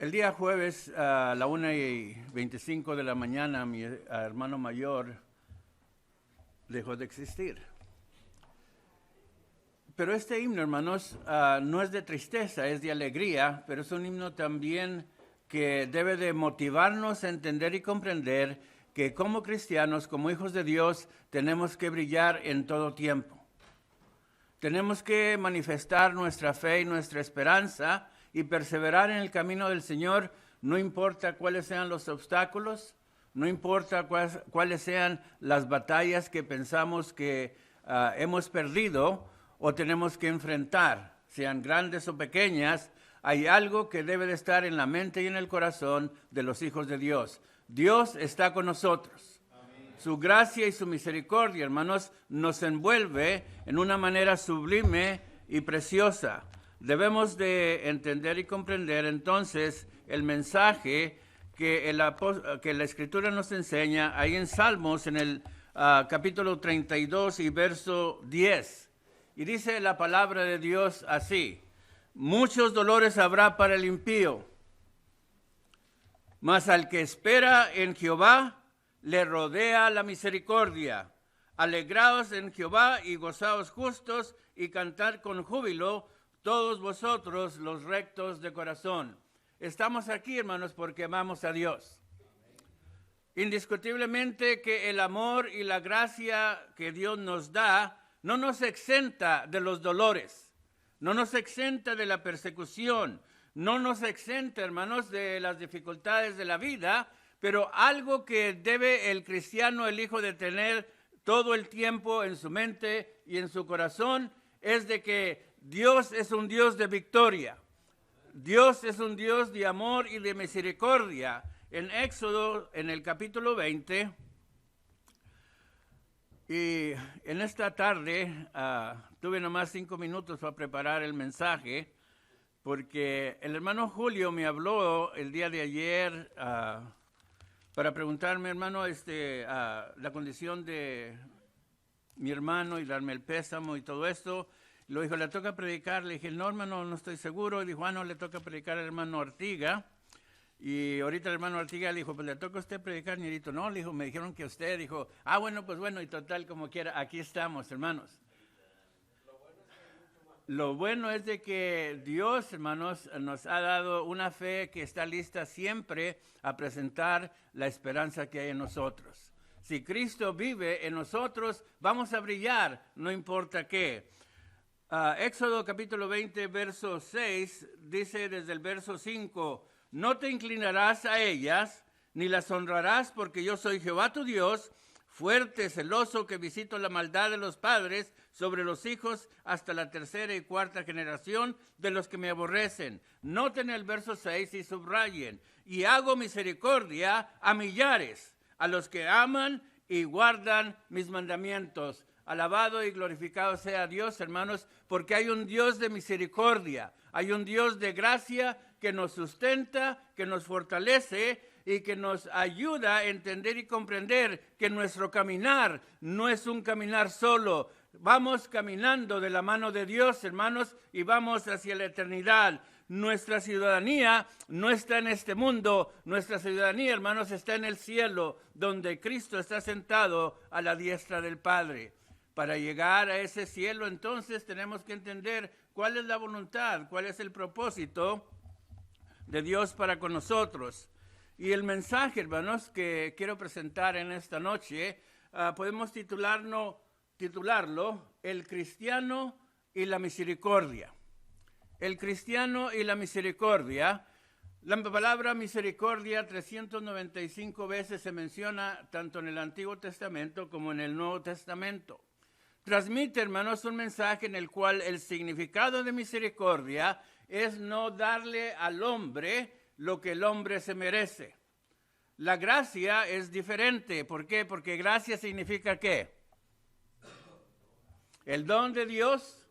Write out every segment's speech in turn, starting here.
El día jueves a la 1:25 de la mañana mi hermano mayor dejó de existir. Pero este himno, hermanos, no es de tristeza, es de alegría, pero es un himno también que debe de motivarnos a entender y comprender que como cristianos, como hijos de Dios, tenemos que brillar en todo tiempo. Tenemos que manifestar nuestra fe y nuestra esperanza y perseverar en el camino del Señor, no importa cuáles sean los obstáculos, no importa cuáles sean las batallas que pensamos que hemos perdido o tenemos que enfrentar, sean grandes o pequeñas. Hay algo que debe de estar en la mente y en el corazón de los hijos de Dios. Dios está con nosotros. Amén. Su gracia y su misericordia, hermanos, nos envuelve en una manera sublime y preciosa. Debemos de entender y comprender entonces el mensaje que la Escritura nos enseña ahí en Salmos, en el capítulo 32 y verso 10. Y dice la palabra de Dios así: muchos dolores habrá para el impío, mas al que espera en Jehová le rodea la misericordia. Alegraos en Jehová y gozaos justos y cantad con júbilo todos vosotros los rectos de corazón. Estamos aquí, hermanos, porque amamos a Dios. Indiscutiblemente que el amor y la gracia que Dios nos da no nos exenta de los dolores, no nos exenta de la persecución, no nos exenta, hermanos, de las dificultades de la vida, pero algo que debe el cristiano, el hijo, de tener todo el tiempo en su mente y en su corazón es de que Dios es un Dios de victoria. Dios es un Dios de amor y de misericordia. En Éxodo, en el capítulo 20, y en esta tarde tuve nomás 5 minutos para preparar el mensaje, porque el hermano Julio me habló el día de ayer para preguntarme, hermano, la condición de mi hermano y darme el pésamo y todo esto. Lo dijo, ¿le toca predicar? Le dije, no, hermano, no estoy seguro. Y dijo, no, le toca predicar al hermano Artiga. Y ahorita el hermano Artiga le dijo, pues le toca a usted predicar, ñerito. No, le dijo, me dijeron que usted. Dijo, bueno, pues bueno, y total, como quiera, aquí estamos, hermanos. Lo bueno es de que Dios, hermanos, nos ha dado una fe que está lista siempre a presentar la esperanza que hay en nosotros. Si Cristo vive en nosotros, vamos a brillar, no importa qué. Éxodo capítulo 20, verso 6, dice desde el verso 5, no te inclinarás a ellas, ni las honrarás, porque yo soy Jehová tu Dios, fuerte, celoso, que visito la maldad de los padres sobre los hijos hasta la 3ª y 4ª generación de los que me aborrecen. Noten el verso 6 y subrayen, y hago misericordia a millares, a los que aman y guardan mis mandamientos. Alabado y glorificado sea Dios, hermanos, porque hay un Dios de misericordia, hay un Dios de gracia que nos sustenta, que nos fortalece y que nos ayuda a entender y comprender que nuestro caminar no es un caminar solo. Vamos caminando de la mano de Dios, hermanos, y vamos hacia la eternidad. Nuestra ciudadanía no está en este mundo, nuestra ciudadanía, hermanos, está en el cielo, donde Cristo está sentado a la diestra del Padre. Para llegar a ese cielo, entonces, tenemos que entender cuál es la voluntad, cuál es el propósito de Dios para con nosotros. Y el mensaje, hermanos, que quiero presentar en esta noche, podemos titularlo El cristiano y la misericordia. El cristiano y la misericordia. La palabra misericordia 395 veces se menciona tanto en el Antiguo Testamento como en el Nuevo Testamento. Transmite, hermanos, un mensaje en el cual el significado de misericordia es no darle al hombre lo que el hombre se merece. La gracia es diferente. ¿Por qué? Porque gracia significa ¿qué? El don de Dios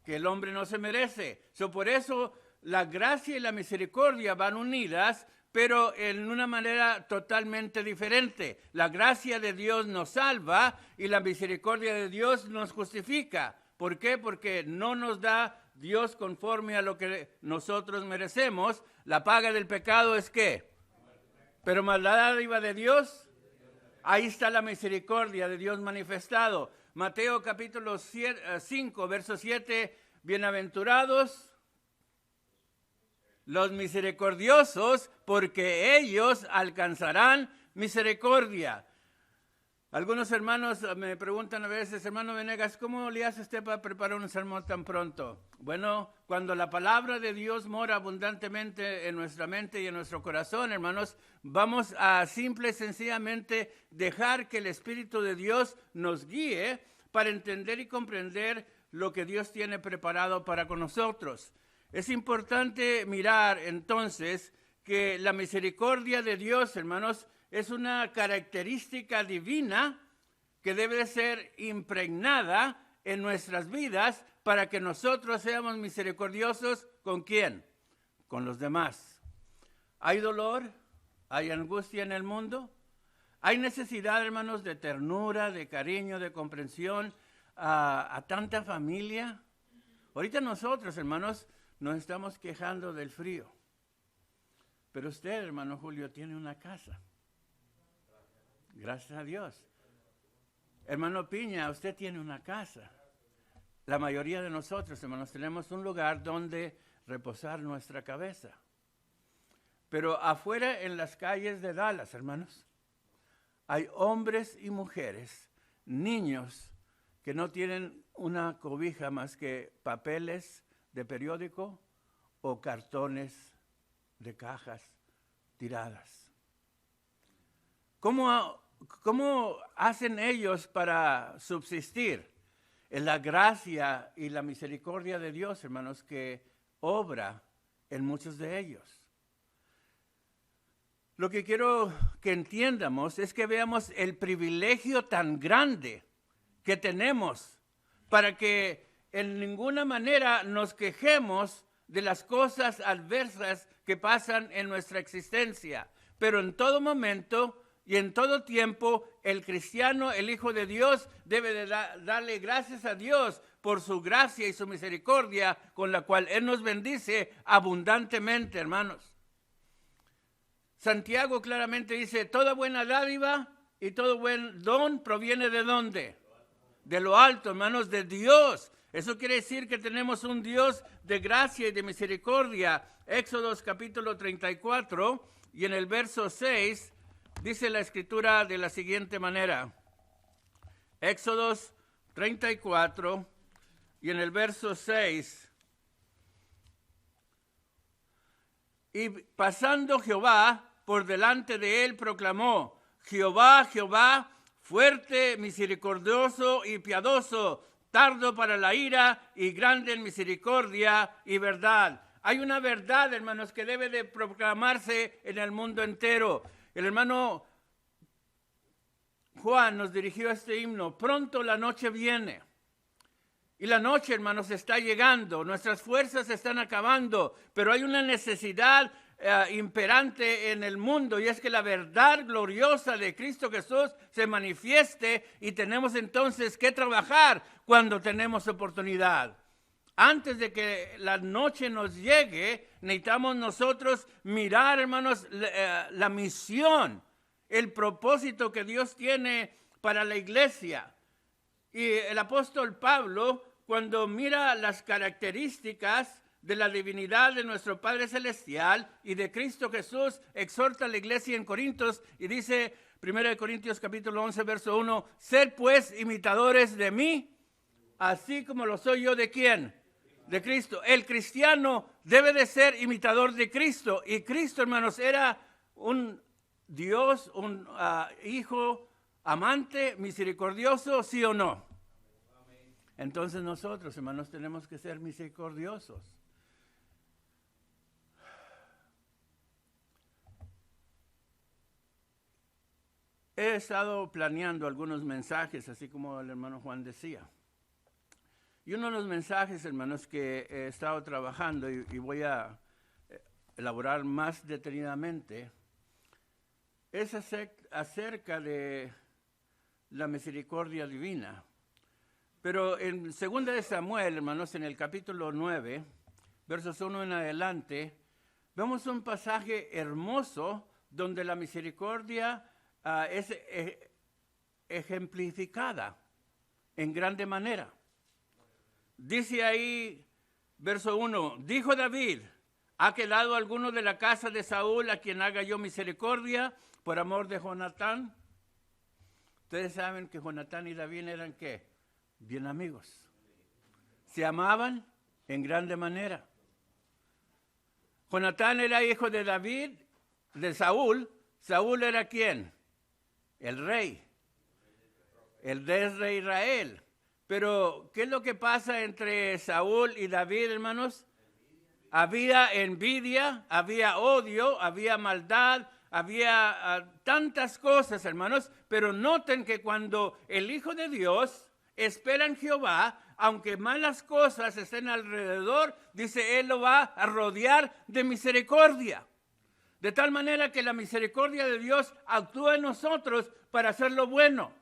que el hombre no se merece. Por eso la gracia y la misericordia van unidas, pero en una manera totalmente diferente. La gracia de Dios nos salva y la misericordia de Dios nos justifica. ¿Por qué? Porque no nos da Dios conforme a lo que nosotros merecemos. La paga del pecado es ¿qué? Pero más la dádiva de Dios, ahí está la misericordia de Dios manifestado. Mateo capítulo 5, verso 7, bienaventurados los misericordiosos, porque ellos alcanzarán misericordia. Algunos hermanos me preguntan a veces, hermano Venegas, ¿cómo le hace usted para preparar un sermón tan pronto? Bueno, cuando la palabra de Dios mora abundantemente en nuestra mente y en nuestro corazón, hermanos, vamos a simple y sencillamente dejar que el Espíritu de Dios nos guíe para entender y comprender lo que Dios tiene preparado para con nosotros. Es importante mirar entonces que la misericordia de Dios, hermanos, es una característica divina que debe de ser impregnada en nuestras vidas para que nosotros seamos misericordiosos. ¿Con quién? Con los demás. ¿Hay dolor? ¿Hay angustia en el mundo? ¿Hay necesidad, hermanos, de ternura, de cariño, de comprensión a tanta familia? Ahorita nosotros, hermanos, nos estamos quejando del frío. Pero usted, hermano Julio, tiene una casa. Gracias a Dios. Hermano Piña, usted tiene una casa. La mayoría de nosotros, hermanos, tenemos un lugar donde reposar nuestra cabeza. Pero afuera en las calles de Dallas, hermanos, hay hombres y mujeres, niños, que no tienen una cobija más que papeles de periódico o cartones de cajas tiradas. ¿Cómo hacen ellos para subsistir? Es la gracia y la misericordia de Dios, hermanos, que obra en muchos de ellos. Lo que quiero que entiendamos es que veamos el privilegio tan grande que tenemos para que en ninguna manera nos quejemos de las cosas adversas que pasan en nuestra existencia. Pero en todo momento y en todo tiempo, el cristiano, el Hijo de Dios, debe de darle gracias a Dios por su gracia y su misericordia con la cual Él nos bendice abundantemente, hermanos. Santiago claramente dice, toda buena dádiva y todo buen don proviene ¿de dónde? De lo alto, hermanos, de Dios. Eso quiere decir que tenemos un Dios de gracia y de misericordia. Éxodo capítulo 34 y en el verso 6 dice la Escritura de la siguiente manera. Éxodo 34 y en el verso 6. Y pasando Jehová por delante de él proclamó, Jehová, Jehová, fuerte, misericordioso y piadoso, tardo para la ira y grande en misericordia y verdad. Hay una verdad, hermanos, que debe de proclamarse en el mundo entero. El hermano Juan nos dirigió este himno, pronto la noche viene. Y la noche, hermanos, está llegando, nuestras fuerzas se están acabando, pero hay una necesidad imperante en el mundo, y es que la verdad gloriosa de Cristo Jesús se manifieste, y tenemos entonces que trabajar cuando tenemos oportunidad. Antes de que la noche nos llegue, necesitamos nosotros mirar, hermanos, la misión, el propósito que Dios tiene para la iglesia. Y el apóstol Pablo, cuando mira las características de la divinidad de nuestro Padre Celestial y de Cristo Jesús, exhorta a la iglesia en Corintios y dice, 1 Corintios capítulo 11, verso 1, sed pues imitadores de mí, así como lo soy yo ¿de quién? De Cristo. El cristiano debe de ser imitador de Cristo, y Cristo, hermanos, era un Dios, un hijo amante, misericordioso, ¿sí o no? Entonces nosotros, hermanos, tenemos que ser misericordiosos. He estado planeando algunos mensajes, así como el hermano Juan decía. Y uno de los mensajes, hermanos, que he estado trabajando y voy a elaborar más detenidamente, es acerca de la misericordia divina. Pero en 2 de Samuel, hermanos, en el capítulo 9, versos 1 en adelante, vemos un pasaje hermoso donde la misericordia es ejemplificada en grande manera. Dice ahí, verso 1, dijo David, ¿ha quedado alguno de la casa de Saúl a quien haga yo misericordia por amor de Jonatán? Ustedes saben que Jonatán y David eran ¿qué? Bien amigos. Se amaban en grande manera. Jonatán era hijo de David, de Saúl. ¿Saúl era quién? El rey. El rey de Israel. Pero, ¿qué es lo que pasa entre Saúl y David, hermanos? Había envidia, había odio, había maldad, había tantas cosas, hermanos. Pero noten que cuando el Hijo de Dios espera en Jehová, aunque malas cosas estén alrededor, dice, Él lo va a rodear de misericordia. De tal manera que la misericordia de Dios actúa en nosotros para hacer lo bueno.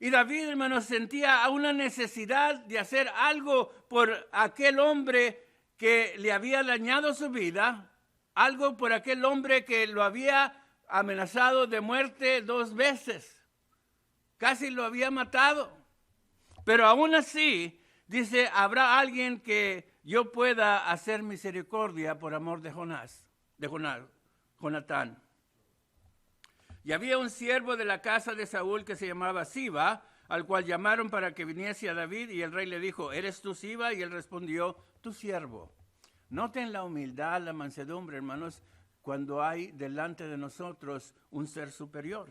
Y David, hermanos, sentía una necesidad de hacer algo por aquel hombre que le había dañado su vida, algo por aquel hombre que lo había amenazado de muerte 2 veces. Casi lo había matado. Pero aún así, dice, habrá alguien que yo pueda hacer misericordia por amor de Jonatán. Y había un siervo de la casa de Saúl que se llamaba Siba, al cual llamaron para que viniese a David, y el rey le dijo, ¿eres tú Siba? Y él respondió, tu siervo. Noten la humildad, la mansedumbre, hermanos, cuando hay delante de nosotros un ser superior.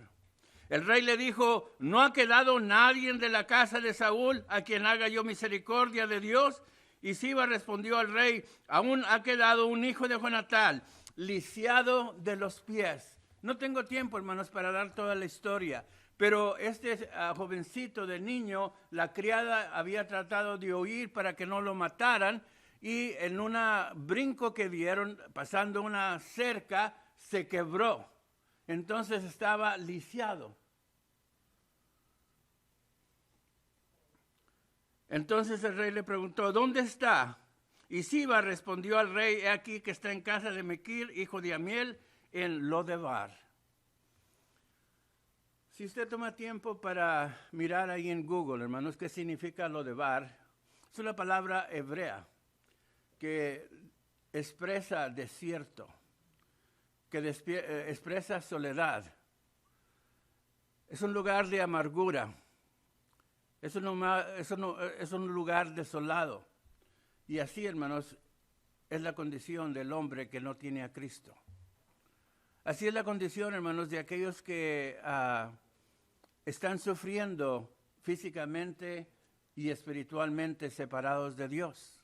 El rey le dijo, ¿no ha quedado nadie de la casa de Saúl a quien haga yo misericordia de Dios? Y Siba respondió al rey, aún ha quedado un hijo de Jonatán, lisiado de los pies. No tengo tiempo, hermanos, para dar toda la historia, pero este jovencito de niño, la criada había tratado de huir para que no lo mataran, y en un brinco que dieron, pasando una cerca, se quebró. Entonces estaba lisiado. Entonces el rey le preguntó, ¿dónde está? Y Siba respondió al rey, he aquí que está en casa de Mequir, hijo de Amiel, en Lodebar. Si usted toma tiempo para mirar ahí en Google, hermanos, ¿qué significa Lodebar? Es una palabra hebrea que expresa desierto, que expresa soledad. Es un lugar de amargura. Es un lugar desolado. Y así, hermanos, es la condición del hombre que no tiene a Cristo. Así es la condición, hermanos, de aquellos que están sufriendo físicamente y espiritualmente separados de Dios.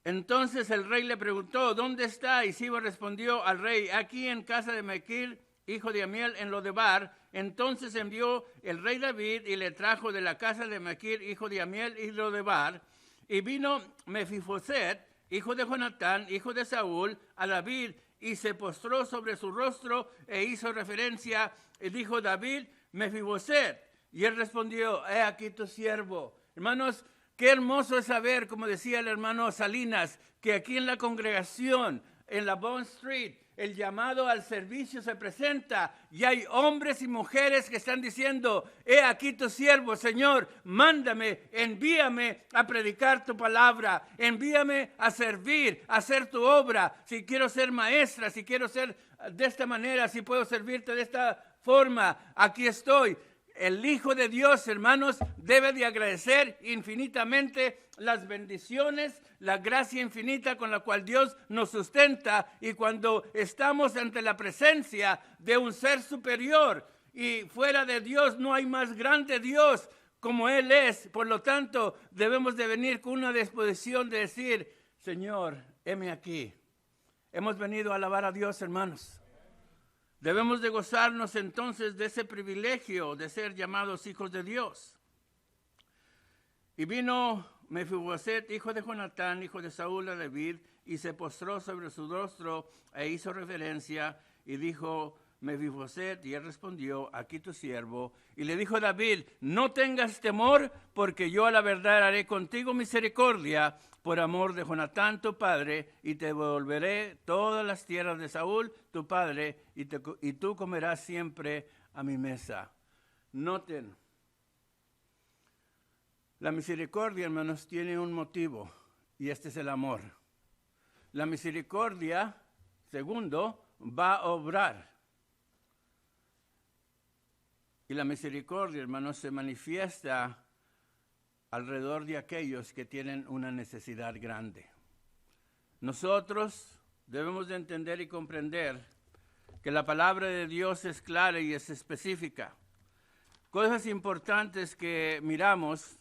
Entonces el rey le preguntó, ¿dónde está? Y Siba respondió al rey, aquí en casa de Mequir, hijo de Amiel, en Lodebar. Entonces envió el rey David y le trajo de la casa de Mequir, hijo de Amiel, y Lodebar. Y vino Mefiboset, hijo de Jonatán, hijo de Saúl, a David, y se postró sobre su rostro e hizo reverencia, y dijo David, Mefiboset. Y él respondió, he aquí tu siervo. Hermanos, qué hermoso es saber, como decía el hermano Salinas, que aquí en la congregación, en la Bond Street, el llamado al servicio se presenta y hay hombres y mujeres que están diciendo, he aquí tu siervo, Señor, mándame, envíame a predicar tu palabra, envíame a servir, a hacer tu obra. Si quiero ser maestra, si quiero ser de esta manera, si puedo servirte de esta forma, aquí estoy. El Hijo de Dios, hermanos, debe de agradecer infinitamente las bendiciones, la gracia infinita con la cual Dios nos sustenta. Y cuando estamos ante la presencia de un ser superior y fuera de Dios no hay más grande Dios como Él es, por lo tanto debemos de venir con una disposición de decir, Señor, heme aquí. Hemos venido a alabar a Dios, hermanos. Debemos de gozarnos entonces de ese privilegio de ser llamados hijos de Dios. Y vino Mefiboset, hijo de Jonatán, hijo de Saúl, a David, y se postró sobre su rostro e hizo reverencia y dijo Mefiboset, y él respondió, aquí tu siervo. Y le dijo David, no tengas temor, porque yo a la verdad haré contigo misericordia por amor de Jonatán tu padre, y te devolveré todas las tierras de Saúl tu padre, y tú comerás siempre a mi mesa. Noten, la misericordia, hermanos, tiene un motivo, y este es el amor. La misericordia, segundo, va a obrar. Y la misericordia, hermanos, se manifiesta alrededor de aquellos que tienen una necesidad grande. Nosotros debemos de entender y comprender que la palabra de Dios es clara y es específica. Cosas importantes que miramos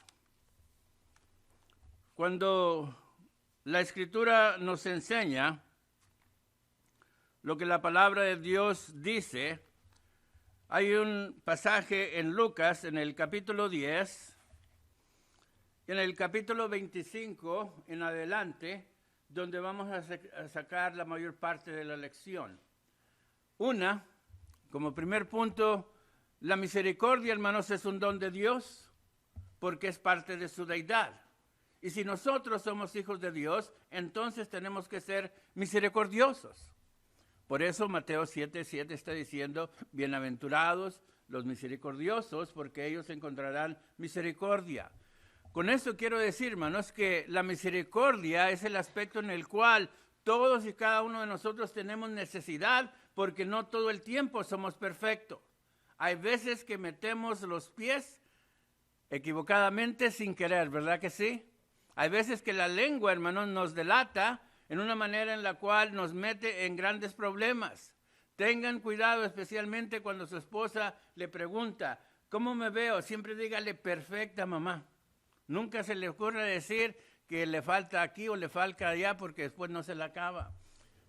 cuando la Escritura nos enseña lo que la palabra de Dios dice. Hay un pasaje en Lucas, en el capítulo 10, en el capítulo 25 en adelante, donde vamos a sacar la mayor parte de la lección. Como primer punto, la misericordia, hermanos, es un don de Dios, porque es parte de su deidad. Y si nosotros somos hijos de Dios, entonces tenemos que ser misericordiosos. Por eso Mateo 7:7 está diciendo, bienaventurados los misericordiosos, porque ellos encontrarán misericordia. Con esto quiero decir, hermanos, que la misericordia es el aspecto en el cual todos y cada uno de nosotros tenemos necesidad, porque no todo el tiempo somos perfectos. Hay veces que metemos los pies equivocadamente sin querer, ¿verdad que sí? Hay veces que la lengua, hermanos, nos delata en una manera en la cual nos mete en grandes problemas. Tengan cuidado, especialmente cuando su esposa le pregunta, ¿cómo me veo? Siempre dígale, perfecta, mamá. Nunca se le ocurre decir que le falta aquí o le falta allá, porque después no se la acaba.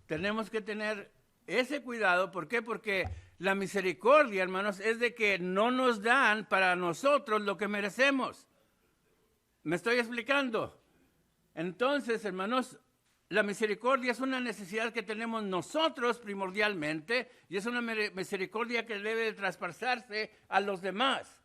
Tenemos que tener ese cuidado. ¿Por qué? Porque la misericordia, hermanos, es de que no nos dan para nosotros lo que merecemos. ¿Me estoy explicando? Entonces, hermanos, la misericordia es una necesidad que tenemos nosotros primordialmente, y es una misericordia que debe de traspasarse a los demás.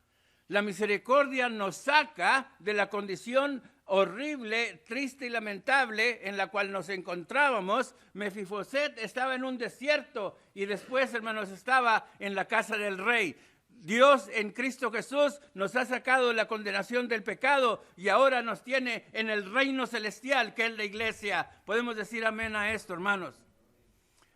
La misericordia nos saca de la condición horrible, triste y lamentable en la cual nos encontrábamos. Mefiboset estaba en un desierto y después, hermanos, estaba en la casa del rey. Dios en Cristo Jesús nos ha sacado de la condenación del pecado y ahora nos tiene en el reino celestial, que es la iglesia. Podemos decir amén a esto, hermanos.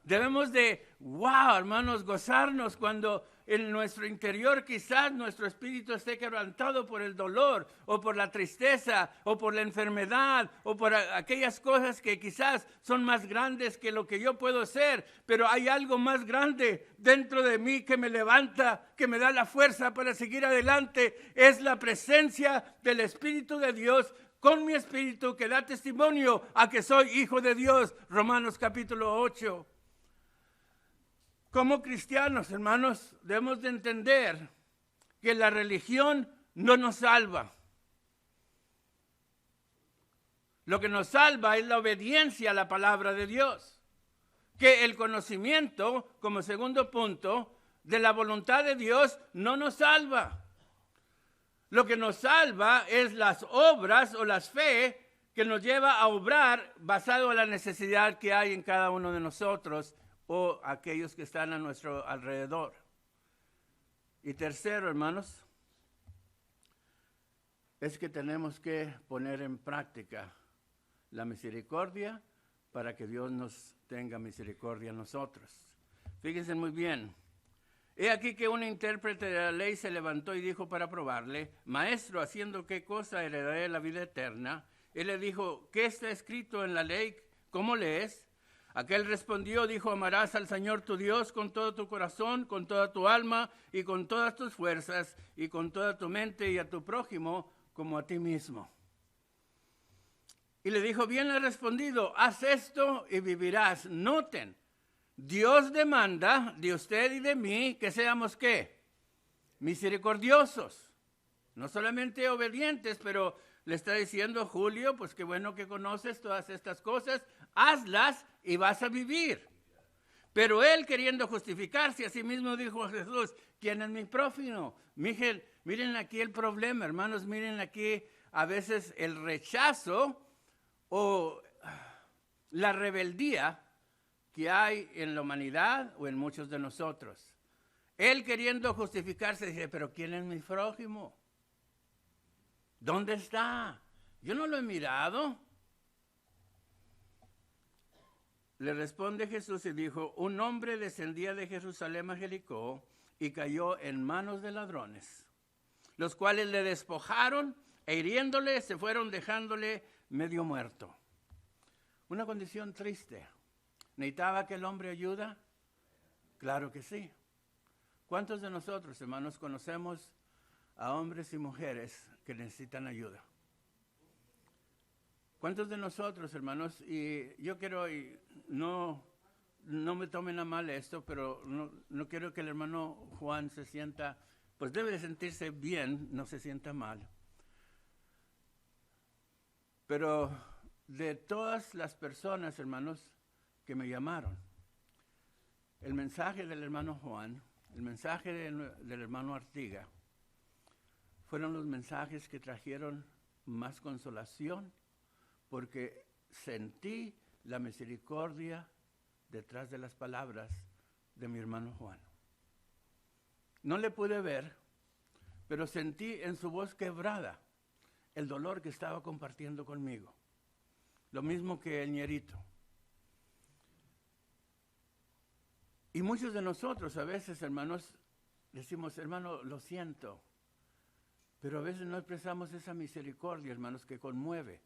Debemos de, hermanos, gozarnos cuando en nuestro interior quizás nuestro espíritu esté quebrantado por el dolor o por la tristeza o por la enfermedad o por aquellas cosas que quizás son más grandes que lo que yo puedo ser, pero hay algo más grande dentro de mí que me levanta, que me da la fuerza para seguir adelante. Es la presencia del Espíritu de Dios con mi espíritu que da testimonio a que soy hijo de Dios. Romanos capítulo 8. Como cristianos, hermanos, debemos de entender que la religión no nos salva. Lo que nos salva es la obediencia a la palabra de Dios. Que el conocimiento, como segundo punto, de la voluntad de Dios no nos salva. Lo que nos salva es las obras o las fe que nos lleva a obrar basado en la necesidad que hay en cada uno de nosotros o aquellos que están a nuestro alrededor. Y tercero, hermanos, es que tenemos que poner en práctica la misericordia para que Dios nos tenga misericordia a nosotros. Fíjense muy bien. He aquí que un intérprete de la ley se levantó y dijo para probarle, Maestro, ¿haciendo qué cosa heredaré la vida eterna? Él le dijo, ¿qué está escrito en la ley? ¿Cómo lees? Aquel respondió, dijo, amarás al Señor tu Dios con todo tu corazón, con toda tu alma y con todas tus fuerzas y con toda tu mente y a tu prójimo como a ti mismo. Y le dijo, bien has respondido, haz esto y vivirás. Noten, Dios demanda de usted y de mí que seamos ¿qué? Misericordiosos. No solamente obedientes, pero le está diciendo Julio, pues qué bueno que conoces todas estas cosas, hazlas y vas a vivir. Pero él, queriendo justificarse a sí mismo, dijo a Jesús, ¿quién es mi prójimo? Miren aquí el problema, hermanos, miren aquí a veces el rechazo o la rebeldía que hay en la humanidad o en muchos de nosotros. Él, queriendo justificarse, dice, pero ¿quién es mi prójimo? ¿Dónde está? Yo no lo he mirado. Le responde Jesús y dijo, un hombre descendía de Jerusalén a Jericó y cayó en manos de ladrones, los cuales le despojaron e hiriéndole se fueron dejándole medio muerto. Una condición triste. ¿Necesitaba aquel hombre ayuda? Claro que sí. ¿Cuántos de nosotros, hermanos, conocemos a hombres y mujeres que necesitan ayuda? ¿Cuántos de nosotros, hermanos, y yo quiero, y no me tomen a mal esto, pero no quiero que el hermano Juan se sienta, pues debe de sentirse bien, no se sienta mal. Pero de todas las personas, hermanos, que me llamaron, el mensaje del hermano Juan, el mensaje del hermano Artiga, fueron los mensajes que trajeron más consolación, porque sentí la misericordia detrás de las palabras de mi hermano Juan. No le pude ver, pero sentí en su voz quebrada el dolor que estaba compartiendo conmigo. Lo mismo que el ñerito. Y muchos de nosotros a veces, hermanos, decimos, hermano, lo siento, pero a veces no expresamos esa misericordia, hermanos, que conmueve.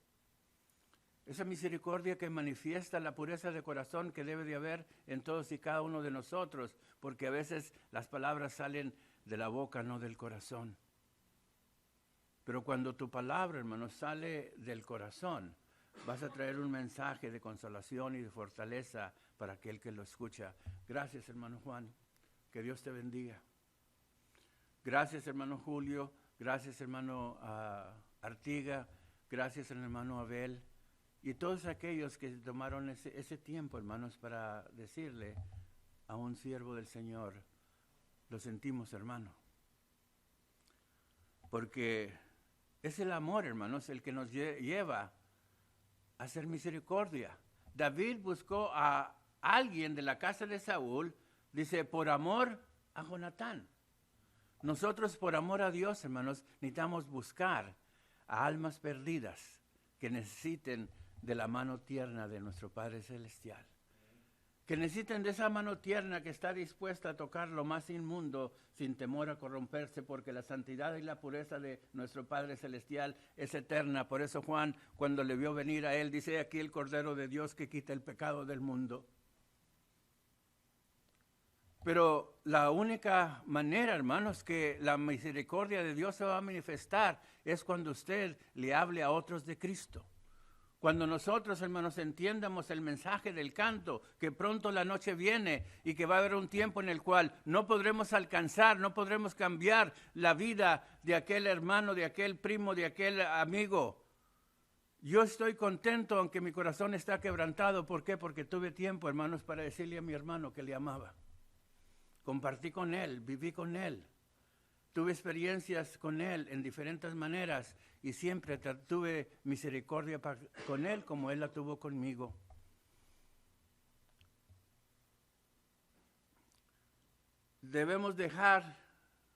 Esa misericordia que manifiesta la pureza de corazón que debe de haber en todos y cada uno de nosotros, porque a veces las palabras salen de la boca, no del corazón. Pero cuando tu palabra, hermano, sale del corazón, vas a traer un mensaje de consolación y de fortaleza para aquel que lo escucha. Gracias, hermano Juan. Que Dios te bendiga. Gracias, hermano Julio. Gracias, hermano Artiga. Gracias, hermano Abel. Y todos aquellos que tomaron ese tiempo, hermanos, para decirle a un siervo del Señor, lo sentimos, hermano. Porque es el amor, hermanos, el que nos lleva a hacer misericordia. David buscó a alguien de la casa de Saúl, dice, por amor a Jonatán. Nosotros, por amor a Dios, hermanos, necesitamos buscar a almas perdidas que necesiten de la mano tierna de nuestro Padre Celestial. Que necesiten de esa mano tierna que está dispuesta a tocar lo más inmundo sin temor a corromperse, porque la santidad y la pureza de nuestro Padre Celestial es eterna. Por eso Juan, cuando le vio venir a él, dice, aquí el Cordero de Dios que quita el pecado del mundo. Pero la única manera, hermanos, que la misericordia de Dios se va a manifestar es cuando usted le hable a otros de Cristo. Cuando nosotros, hermanos, entiendamos el mensaje del canto, que pronto la noche viene y que va a haber un tiempo en el cual no podremos alcanzar, no podremos cambiar la vida de aquel hermano, de aquel primo, de aquel amigo. Yo estoy contento, aunque mi corazón está quebrantado. ¿Por qué? Porque tuve tiempo, hermanos, para decirle a mi hermano que le amaba. Compartí con él, viví con él. Tuve experiencias con él en diferentes maneras y siempre tuve misericordia con él como él la tuvo conmigo. Debemos dejar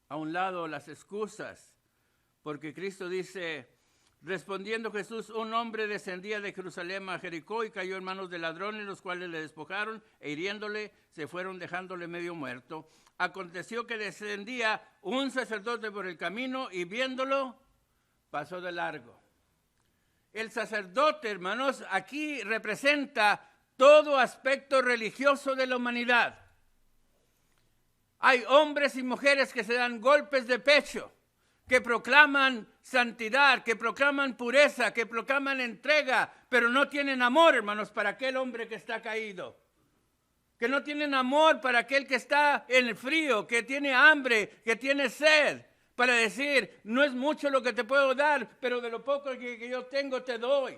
a un lado las excusas, porque Cristo dice, respondiendo Jesús, un hombre descendía de Jerusalén a Jericó y cayó en manos de ladrones, los cuales le despojaron e hiriéndole se fueron dejándole medio muerto. Aconteció que descendía un sacerdote por el camino y viéndolo pasó de largo. El sacerdote, hermanos, aquí representa todo aspecto religioso de la humanidad. Hay hombres y mujeres que se dan golpes de pecho, que proclaman santidad, que proclaman pureza, que proclaman entrega, pero no tienen amor, hermanos, para aquel hombre que está caído. Que no tienen amor para aquel que está en el frío, que tiene hambre, que tiene sed, para decir, no es mucho lo que te puedo dar, pero de lo poco que yo tengo te doy.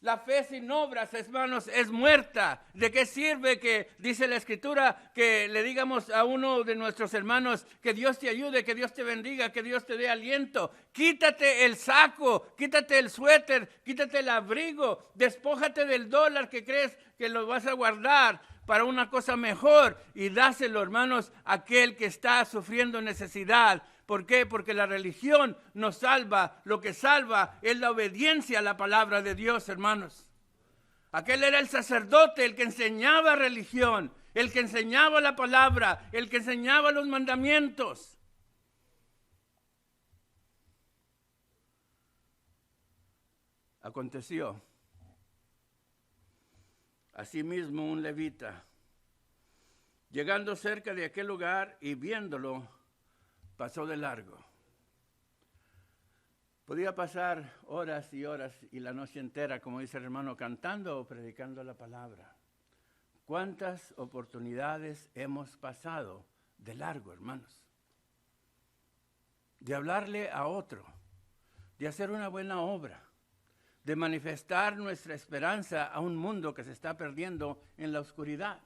La fe sin obras, hermanos, es muerta. ¿De qué sirve que, dice la Escritura, que le digamos a uno de nuestros hermanos que Dios te ayude, que Dios te bendiga, que Dios te dé aliento? Quítate el saco, quítate el suéter, quítate el abrigo, despójate del dólar que crees que lo vas a guardar para una cosa mejor y dáselo, hermanos, a aquel que está sufriendo necesidad. ¿Por qué? Porque la religión no salva. Lo que salva es la obediencia a la palabra de Dios, hermanos. Aquel era el sacerdote, el que enseñaba religión, el que enseñaba la palabra, el que enseñaba los mandamientos. Aconteció, asimismo, un levita, llegando cerca de aquel lugar y viéndolo, pasó de largo. Podía pasar horas y horas y la noche entera, como dice el hermano, cantando o predicando la palabra. ¿Cuántas oportunidades hemos pasado de largo, hermanos? De hablarle a otro, de hacer una buena obra, de manifestar nuestra esperanza a un mundo que se está perdiendo en la oscuridad.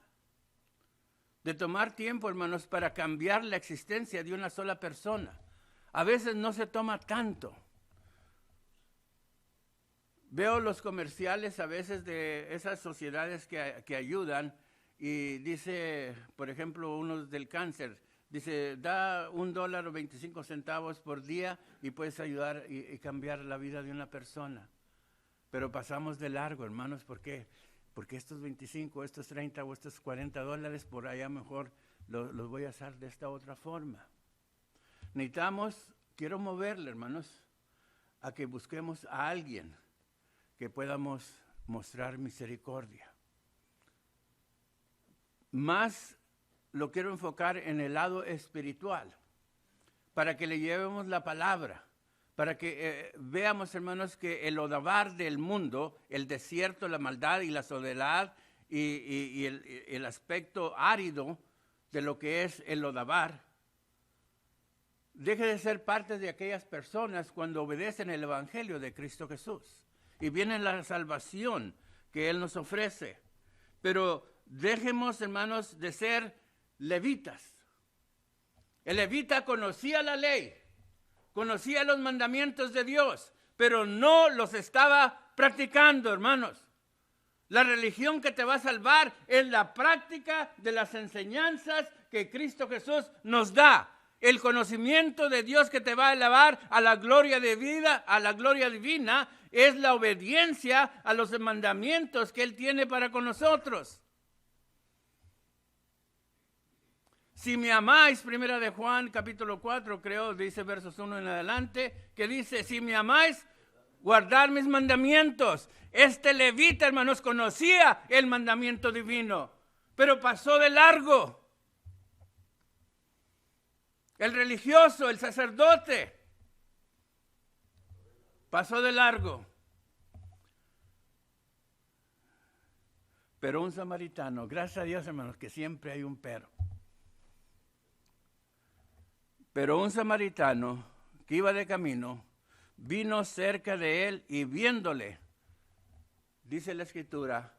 De tomar tiempo, hermanos, para cambiar la existencia de una sola persona. A veces no se toma tanto. Veo los comerciales a veces de esas sociedades que ayudan y dice, por ejemplo, unos del cáncer, dice, da $1 o 25 centavos por día y puedes ayudar y cambiar la vida de una persona. Pero pasamos de largo, hermanos, ¿por qué? Porque estos 25, estos 30 o estos $40 por allá mejor los voy a hacer de esta otra forma. Quiero moverle, hermanos, a que busquemos a alguien que podamos mostrar misericordia. Más lo quiero enfocar en el lado espiritual, para que le llevemos la palabra. Para que veamos, hermanos, que el Lodabar del mundo, el desierto, la maldad y la soledad y el aspecto árido de lo que es el Lodabar, deje de ser parte de aquellas personas cuando obedecen el Evangelio de Cristo Jesús. Y viene la salvación que Él nos ofrece. Pero dejemos, hermanos, de ser levitas. El levita conocía la ley. Conocía los mandamientos de Dios, pero no los estaba practicando, hermanos. La religión que te va a salvar es la práctica de las enseñanzas que Cristo Jesús nos da. El conocimiento de Dios que te va a elevar a la gloria de vida, a la gloria divina, es la obediencia a los mandamientos que Él tiene para con nosotros. Si me amáis, primera de Juan, capítulo 4, creo, dice versos 1 en adelante, que dice, si me amáis, guardad mis mandamientos. Este levita, hermanos, conocía el mandamiento divino, pero pasó de largo. El religioso, el sacerdote, pasó de largo. Pero un samaritano, gracias a Dios, hermanos, que siempre hay un pero. Pero un samaritano que iba de camino, vino cerca de él y viéndole, dice la Escritura,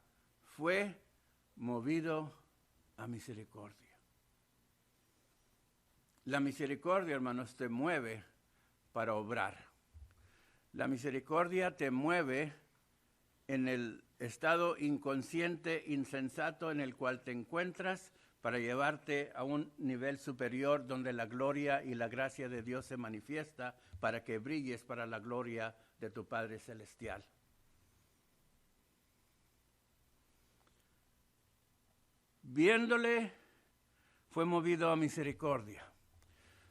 fue movido a misericordia. La misericordia, hermanos, te mueve para obrar. La misericordia te mueve en el estado inconsciente, insensato en el cual te encuentras, para llevarte a un nivel superior donde la gloria y la gracia de Dios se manifiesta para que brilles para la gloria de tu Padre Celestial. Viéndole, fue movido a misericordia.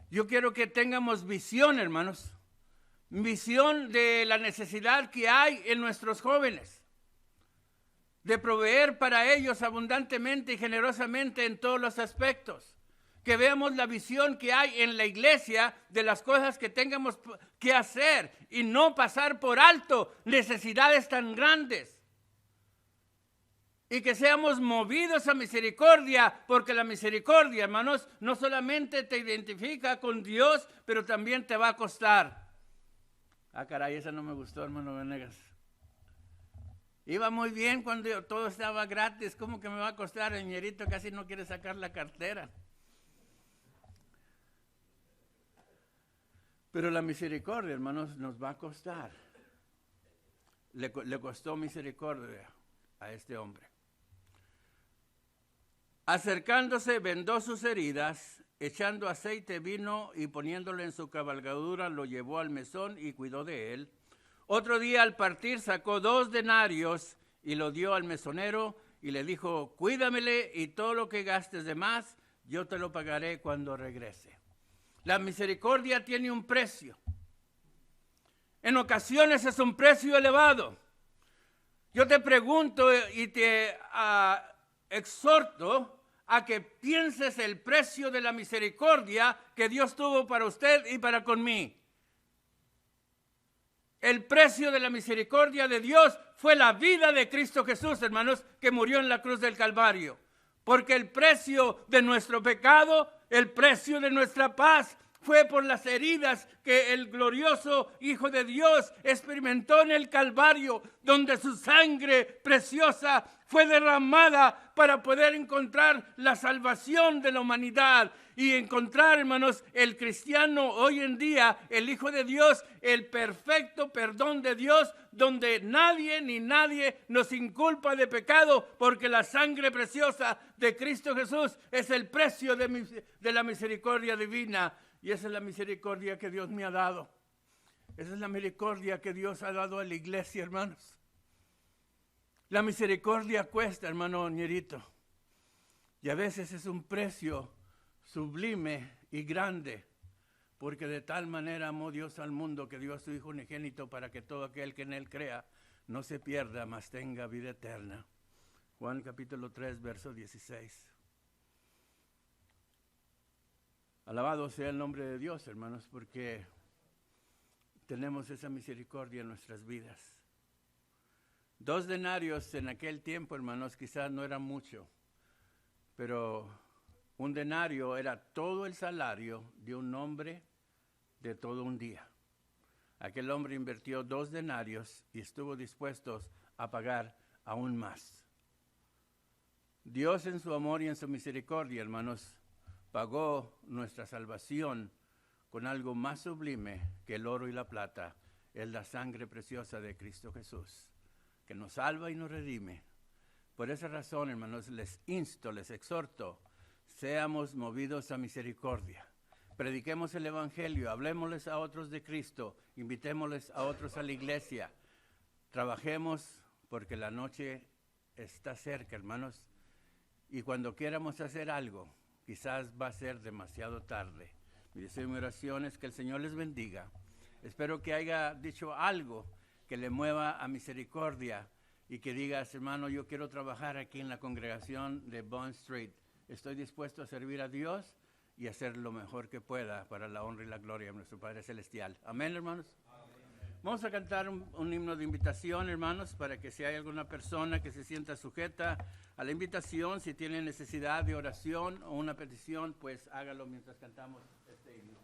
Yo quiero que tengamos visión, hermanos, visión de la necesidad que hay en nuestros jóvenes, de proveer para ellos abundantemente y generosamente en todos los aspectos. Que veamos la visión que hay en la iglesia de las cosas que tengamos que hacer y no pasar por alto necesidades tan grandes. Y que seamos movidos a misericordia, porque la misericordia, hermanos, no solamente te identifica con Dios, pero también te va a costar. Ah, caray, esa no me gustó, hermano Venegas. Iba muy bien cuando todo estaba gratis. ¿Cómo que me va a costar? El ñerito casi no quiere sacar la cartera. Pero la misericordia, hermanos, nos va a costar. Le costó misericordia a este hombre. Acercándose, vendó sus heridas, echando aceite, vino y poniéndolo en su cabalgadura, lo llevó al mesón y cuidó de él. Otro día al partir sacó 2 denarios y lo dio al mesonero y le dijo, cuídamele y todo lo que gastes de más, yo te lo pagaré cuando regrese. La misericordia tiene un precio. En ocasiones es un precio elevado. Yo te pregunto y te exhorto a que pienses el precio de la misericordia que Dios tuvo para usted y para con mí. El precio de la misericordia de Dios fue la vida de Cristo Jesús, hermanos, que murió en la cruz del Calvario. Porque el precio de nuestro pecado, el precio de nuestra paz, fue por las heridas que el glorioso Hijo de Dios experimentó en el Calvario, donde su sangre preciosa fue derramada para poder encontrar la salvación de la humanidad y encontrar, hermanos, el cristiano hoy en día, el Hijo de Dios, el perfecto perdón de Dios, donde nadie ni nadie nos inculpa de pecado, porque la sangre preciosa de Cristo Jesús es el precio de la misericordia divina. Y esa es la misericordia que Dios me ha dado. Esa es la misericordia que Dios ha dado a la iglesia, hermanos. La misericordia cuesta, hermano ñerito. Y a veces es un precio sublime y grande. Porque de tal manera amó Dios al mundo que dio a su Hijo unigénito para que todo aquel que en él crea no se pierda, mas tenga vida eterna. Juan capítulo 3, verso 16. Alabado sea el nombre de Dios, hermanos, porque tenemos esa misericordia en nuestras vidas. 2 denarios en aquel tiempo, hermanos, quizás no era mucho, pero un denario era todo el salario de un hombre de todo un día. Aquel hombre invirtió 2 denarios y estuvo dispuesto a pagar aún más. Dios en su amor y en su misericordia, hermanos, pagó nuestra salvación con algo más sublime que el oro y la plata. Es la sangre preciosa de Cristo Jesús, que nos salva y nos redime. Por esa razón, hermanos, les insto, les exhorto, seamos movidos a misericordia. Prediquemos el Evangelio, hablemosles a otros de Cristo, invitémosles a otros a la iglesia. Trabajemos porque la noche está cerca, hermanos, y cuando quieramos hacer algo, quizás va a ser demasiado tarde. Mi deseo y mi oración es que el Señor les bendiga. Espero que haya dicho algo que le mueva a misericordia y que digas, hermano, yo quiero trabajar aquí en la congregación de Bond Street. Estoy dispuesto a servir a Dios y hacer lo mejor que pueda para la honra y la gloria de nuestro Padre Celestial. Amén, hermanos. Vamos a cantar un himno de invitación, hermanos, para que si hay alguna persona que se sienta sujeta a la invitación, si tiene necesidad de oración o una petición, pues hágalo mientras cantamos este himno.